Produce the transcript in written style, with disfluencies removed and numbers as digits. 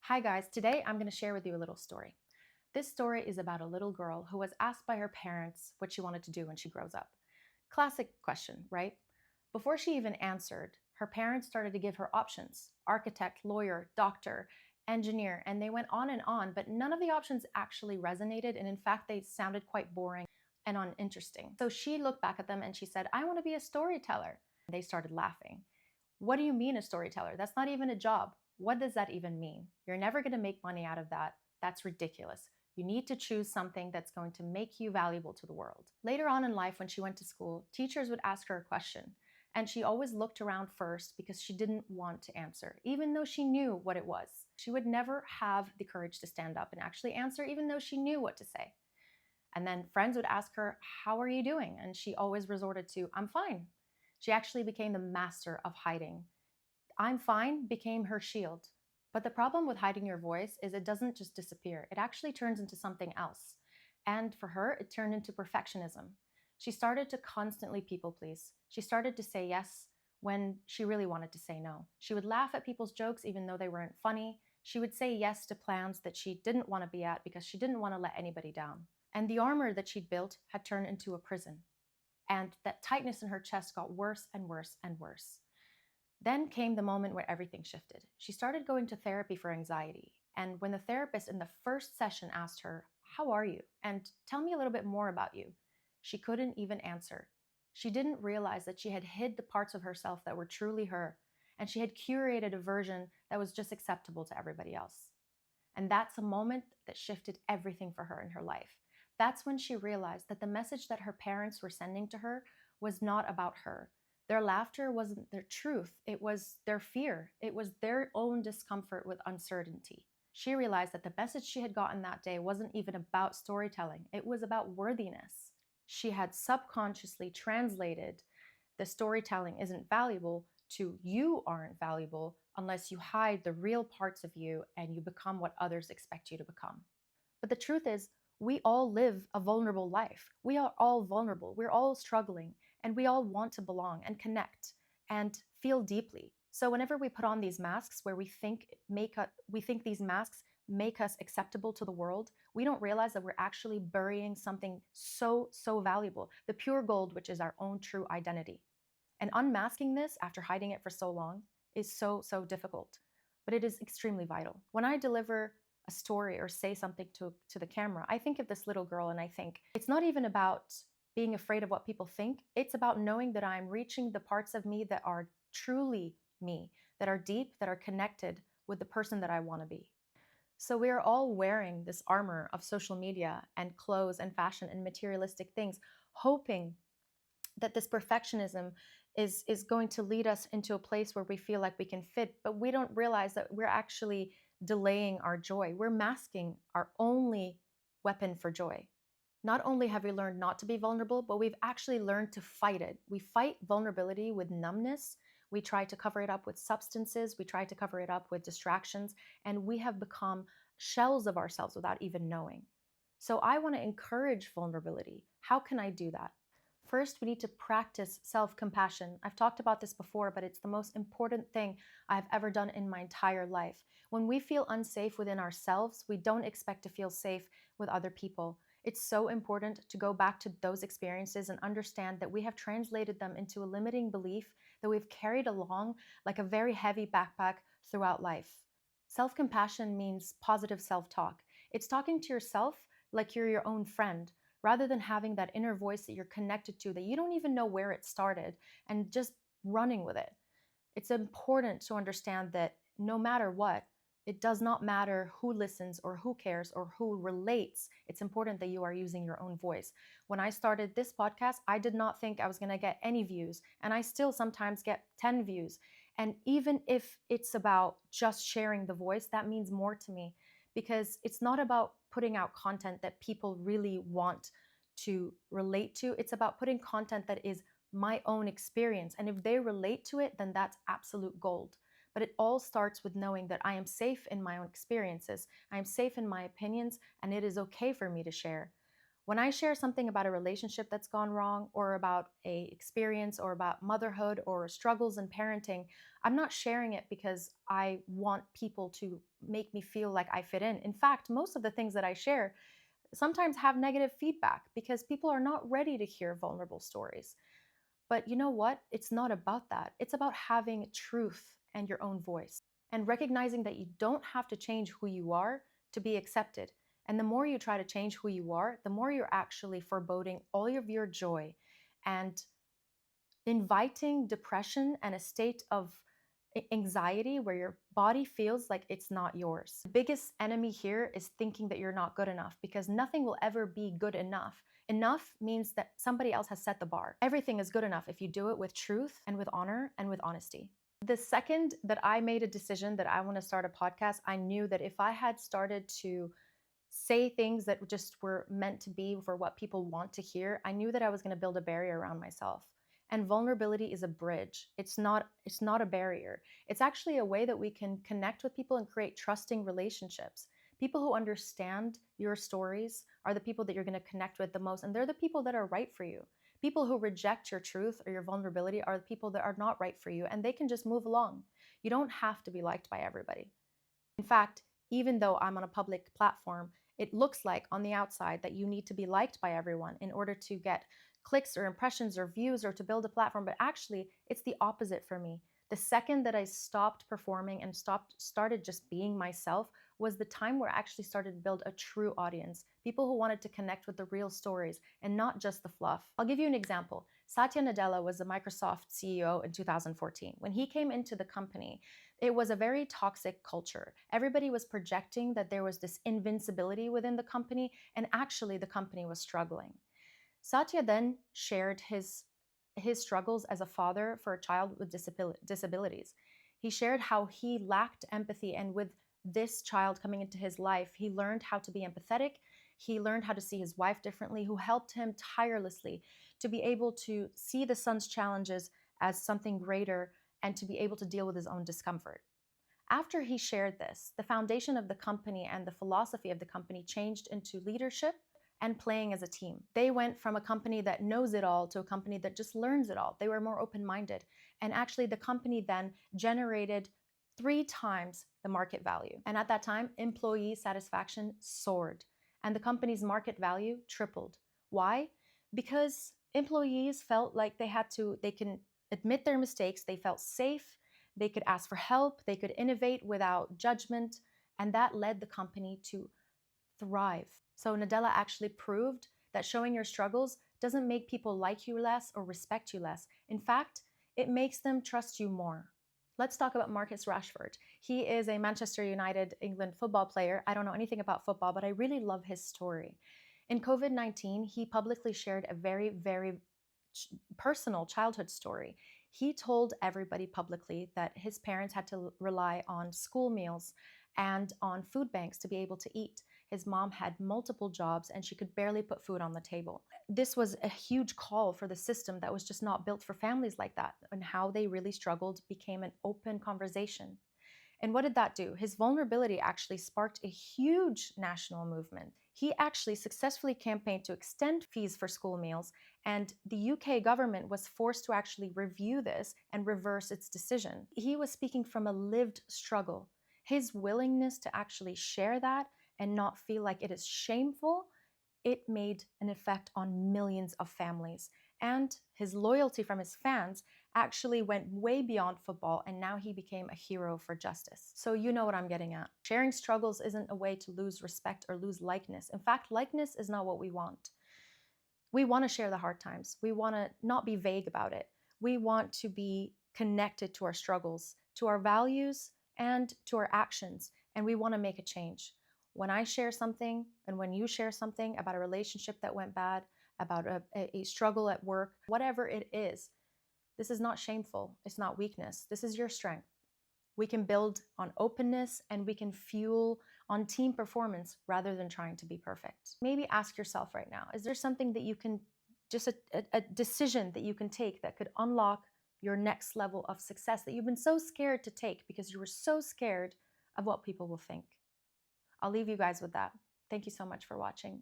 Hi guys, today I'm going to share with you a little story. This story is about a little girl who was asked by her parents what she wanted to do when she grows up. Classic question, right? Before she even answered, her parents started to give her options: architect, lawyer, doctor, engineer, and they went on, but none of the options actually resonated, and in fact, they sounded quite boring and uninteresting. So she looked back at them and she said, "I want to be a storyteller." They started laughing. "What do you mean a storyteller? That's not even a job. What does that even mean? You're never going to make money out of that. That's ridiculous. You need to choose something that's going to make you valuable to the world." Later on in life, when she went to school, teachers would ask her a question, and she always looked around first because she didn't want to answer, even though she knew what it was. She would never have the courage to stand up and actually answer, even though she knew what to say. And then friends would ask her, "How are you doing?" And she always resorted to, "I'm fine." She actually became the master of hiding. "I'm fine" became her shield. But the problem with hiding your voice is it doesn't just disappear, it actually turns into something else. And for her, it turned into perfectionism. She started to constantly people please. She started to say yes when she really wanted to say no. She would laugh at people's jokes even though they weren't funny. She would say yes to plans that she didn't want to be at because she didn't want to let anybody down. And the armor that she'd built had turned into a prison. And that tightness in her chest got worse and worse and worse. Then came the moment where everything shifted. She started going to therapy for anxiety. And when the therapist in the first session asked her, "How are you? And tell me a little bit more about you," she couldn't even answer. She didn't realize that she had hid the parts of herself that were truly her, and she had curated a version that was just acceptable to everybody else. And that's a moment that shifted everything for her in her life. That's when she realized that the message that her parents were sending to her was not about her. Their laughter wasn't their truth, it was their fear. It was their own discomfort with uncertainty. She realized that the message she had gotten that day wasn't even about storytelling, it was about worthiness. She had subconsciously translated the storytelling isn't valuable to "you aren't valuable unless you hide the real parts of you and you become what others expect you to become." But the truth is, we all live a vulnerable life. We are all vulnerable. We're all struggling, and we all want to belong and connect and feel deeply. So whenever we put on these masks where we think these masks make us acceptable to the world, we don't realize that we're actually burying something so valuable, the pure gold, which is our own true identity. And unmasking this after hiding it for so long is so difficult, but it is extremely vital. When I deliver a story or say something to the camera, I think of this little girl and I think it's not even about being afraid of what people think. It's about knowing that I'm reaching the parts of me that are truly me, that are deep, that are connected with the person that I want to be. So we are all wearing this armor of social media and clothes and fashion and materialistic things, hoping that this perfectionism is going to lead us into a place where we feel like we can fit, but we don't realize that we're actually delaying our joy. We're masking our only weapon for joy. Not only have we learned not to be vulnerable, but we've actually learned to fight it. We fight vulnerability with numbness. We try to cover it up with substances. We try to cover it up with distractions. And we have become shells of ourselves without even knowing. So I want to encourage vulnerability. How can I do that? First, we need to practice self-compassion. I've talked about this before, but it's the most important thing I've ever done in my entire life. When we feel unsafe within ourselves, we don't expect to feel safe with other people. It's so important to go back to those experiences and understand that we have translated them into a limiting belief that we've carried along like a very heavy backpack throughout life. Self-compassion means positive self-talk. It's talking to yourself like you're your own friend, rather than having that inner voice that you're connected to that you don't even know where it started and just running with it. It's important to understand that no matter what, it does not matter who listens or who cares or who relates. It's important that you are using your own voice. When I started this podcast, I did not think I was going to get any views, and I still sometimes get 10 views. And even if it's about just sharing the voice, that means more to me, because it's not about putting out content that people really want to relate to. It's about putting content that is my own experience. And if they relate to it, then that's absolute gold. But it all starts with knowing that I am safe in my own experiences. I am safe in my opinions, and it is okay for me to share. When I share something about a relationship that's gone wrong, or about a experience, or about motherhood or struggles in parenting, I'm not sharing it because I want people to make me feel like I fit in. In fact, most of the things that I share sometimes have negative feedback because people are not ready to hear vulnerable stories. But you know what? It's not about that. It's about having truth and your own voice and recognizing that you don't have to change who you are to be accepted. And the more you try to change who you are, the more you're actually foreboding all of your joy and inviting depression and a state of anxiety where your body feels like it's not yours. The biggest enemy here is thinking that you're not good enough, because nothing will ever be good enough. Enough means that somebody else has set the bar. Everything is good enough if you do it with truth and with honor and with honesty. The second that I made a decision that I want to start a podcast, I knew that if I had started to say things that just were meant to be for what people want to hear, I knew that I was going to build a barrier around myself. And vulnerability is a bridge. It's not a barrier. It's actually a way that we can connect with people and create trusting relationships. People who understand your stories are the people that you're going to connect with the most, and they're the people that are right for you. People who reject your truth or your vulnerability are the people that are not right for you, and they can just move along. You don't have to be liked by everybody. In fact, even though I'm on a public platform, it looks like on the outside that you need to be liked by everyone in order to get clicks or impressions or views or to build a platform. But actually, it's the opposite for me. The second that I stopped performing and started just being myself was the time where I actually started to build a true audience. People who wanted to connect with the real stories and not just the fluff. I'll give you an example. Satya Nadella was the Microsoft CEO in 2014. When he came into the company, it was a very toxic culture. Everybody was projecting that there was this invincibility within the company, and actually the company was struggling. Satya then shared his struggles as a father for a child with disabilities. He shared how he lacked empathy, and with this child coming into his life, he learned how to be empathetic. He learned how to see his wife differently, who helped him tirelessly to be able to see the son's challenges as something greater and to be able to deal with his own discomfort. After he shared this, the foundation of the company and the philosophy of the company changed into leadership and playing as a team. They went from a company that knows it all to a company that just learns it all. They were more open-minded. And actually, the company then generated 3 times the market value. And at that time, employee satisfaction soared, and the company's market value tripled. Why? Because employees felt like they can admit their mistakes, they felt safe, they could ask for help, they could innovate without judgment, and that led the company to thrive. So Nadella actually proved that showing your struggles doesn't make people like you less or respect you less. In fact, it makes them trust you more. Let's talk about Marcus Rashford. He is a Manchester United England football player. I don't know anything about football, but I really love his story. In COVID-19, he publicly shared a very, very personal childhood story. He told everybody publicly that his parents had to rely on school meals and on food banks to be able to eat. His mom had multiple jobs and she could barely put food on the table. This was a huge call for the system that was just not built for families like that, and how they really struggled became an open conversation. And what did that do? His vulnerability actually sparked a huge national movement. He actually successfully campaigned to extend fees for school meals, and the UK government was forced to actually review this and reverse its decision. He was speaking from a lived struggle. His willingness to actually share that and not feel like it is shameful, it made an effect on millions of families. And his loyalty from his fans actually went way beyond football, and now he became a hero for justice. So you know what I'm getting at. Sharing struggles isn't a way to lose respect or lose likeness. In fact, likeness is not what we want. We want to share the hard times. We want to not be vague about it. We want to be connected to our struggles, to our values, and to our actions, and we want to make a change. When I share something, and when you share something about a relationship that went bad, about a struggle at work, whatever it is, this is not shameful. It's not weakness. This is your strength. We can build on openness, and we can fuel on team performance rather than trying to be perfect. Maybe ask yourself right now, is there something that you can, just a decision that you can take that could unlock your next level of success that you've been so scared to take because you were so scared of what people will think? I'll leave you guys with that. Thank you so much for watching.